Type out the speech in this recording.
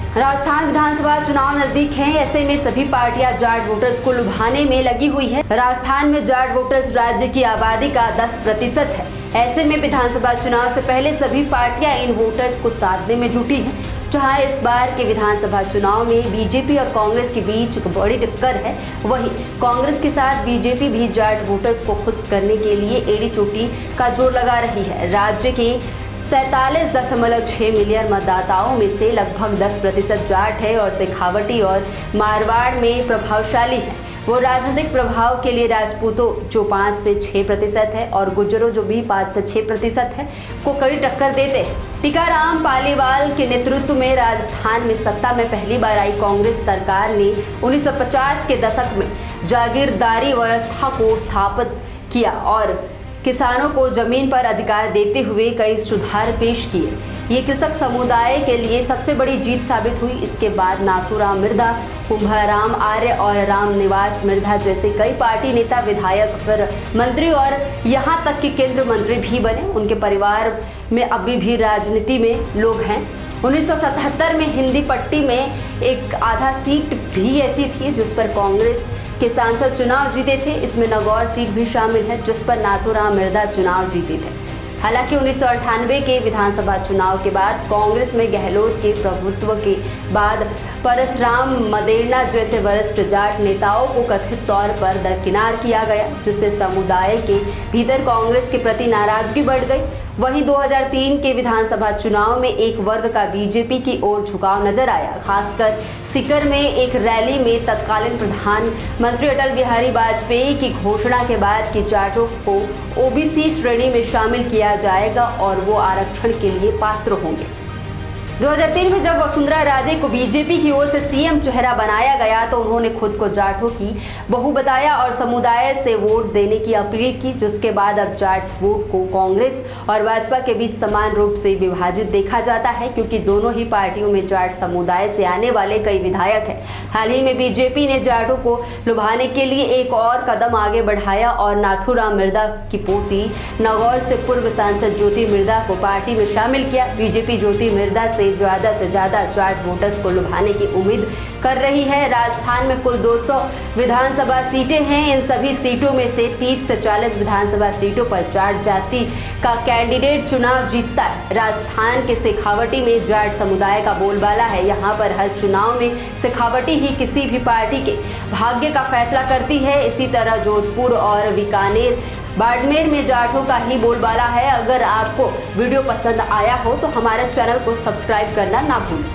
राजस्थान विधानसभा चुनाव नजदीक हैं, ऐसे में सभी पार्टियां जाट वोटर्स को लुभाने में लगी हुई है। राजस्थान में जाट वोटर्स राज्य की आबादी का 10% है। ऐसे में विधानसभा चुनाव से पहले सभी पार्टियां इन वोटर्स को साधने में जुटी हैं। जहां इस बार के विधानसभा चुनाव में बीजेपी और कांग्रेस के बीच एक बड़ी टक्कर है, वहीं कांग्रेस के साथ बीजेपी भी जाट वोटर्स को खुश करने के लिए एड़ी चोटी का जोर लगा रही है। राज्य के 47.6 मिलियन मतदाताओं में से लगभग 10% जाट है और शेखावटी और मारवाड़ में प्रभावशाली है। वो राजनीतिक प्रभाव के लिए राजपूतों जो 5 से 6% है और गुर्जरों जो भी 5 से 6% है को कड़ी टक्कर देते हैं। टीकाराम पालीवाल के नेतृत्व में राजस्थान में सत्ता में पहली बार आई कांग्रेस सरकार ने 1950 के दशक में जागीरदारी व्यवस्था को स्थापित किया और किसानों को जमीन पर अधिकार देते हुए कई सुधार पेश किए। ये कृषक समुदाय के लिए सबसे बड़ी जीत साबित हुई। इसके बाद नाथूराम मिर्धा, कुंभाराम आर्य और रामनिवास मिर्धा जैसे कई पार्टी नेता, विधायक, फिर मंत्री और यहाँ तक कि केंद्र मंत्री भी बने। उनके परिवार में अभी भी राजनीति में लोग हैं। 1977 में हिंदी पट्टी में एक आधा सीट भी ऐसी थी जिस पर कांग्रेस के सांसद चुनाव जीते थे। इसमें नागौर सीट भी शामिल है जिस पर नाथूराम मिर्धा चुनाव जीते थे। हालांकि 1998 के विधानसभा चुनाव के बाद कांग्रेस में गहलोत के प्रभुत्व के बाद परसराम मदेरणा जैसे वरिष्ठ जाट नेताओं को कथित तौर पर दरकिनार किया गया, जिससे समुदाय के भीतर कांग्रेस के प्रति नाराजगी बढ़ गई। वहीं 2003 के विधानसभा चुनाव में एक वर्ग का बीजेपी की ओर झुकाव नजर आया, खासकर सीकर में एक रैली में तत्कालीन प्रधानमंत्री अटल बिहारी वाजपेयी की घोषणा के बाद कि जाटों को ओबीसी श्रेणी में शामिल किया जाएगा और वो आरक्षण के लिए पात्र होंगे। 2003 में जब वसुंधरा राजे को बीजेपी की ओर से सीएम चेहरा बनाया गया तो उन्होंने खुद को जाटों की बहू बताया और समुदाय से वोट देने की अपील की, जिसके बाद अब जाट वोट को कांग्रेस और भाजपा के बीच समान रूप से विभाजित देखा जाता है, क्योंकि दोनों ही पार्टियों में जाट समुदाय से आने वाले कई विधायक हैं। हाल ही में बीजेपी ने जाटों को लुभाने के लिए एक और कदम आगे बढ़ाया और नाथूराम मिर्धा की पोती नागौर से पूर्व सांसद ज्योति मिर्धा को पार्टी में शामिल किया। बीजेपी ज्योति मिर्धा से ज्यादा जाट वोटर्स को लुभाने की उम्मीद कर रही है। राजस्थान में कुल 200 विधानसभा सीटें हैं। इन सभी सीटों में से 30 से 40 विधानसभा सीटों पर जाट जाति का कैंडिडेट चुनाव जीतता है। राजस्थान के शेखावटी में जाट समुदाय का बोलबाला है। यहाँ पर हर चुनाव में शेखावटी ही किसी भी पार्टी के भाग्य का फैसला करती है। इसी तरह जोधपुर और बीकानेर, बाड़मेर में जाटों का ही बोलबाला है। अगर आपको वीडियो पसंद आया हो तो हमारे चैनल को सब्सक्राइब करना ना भूलें।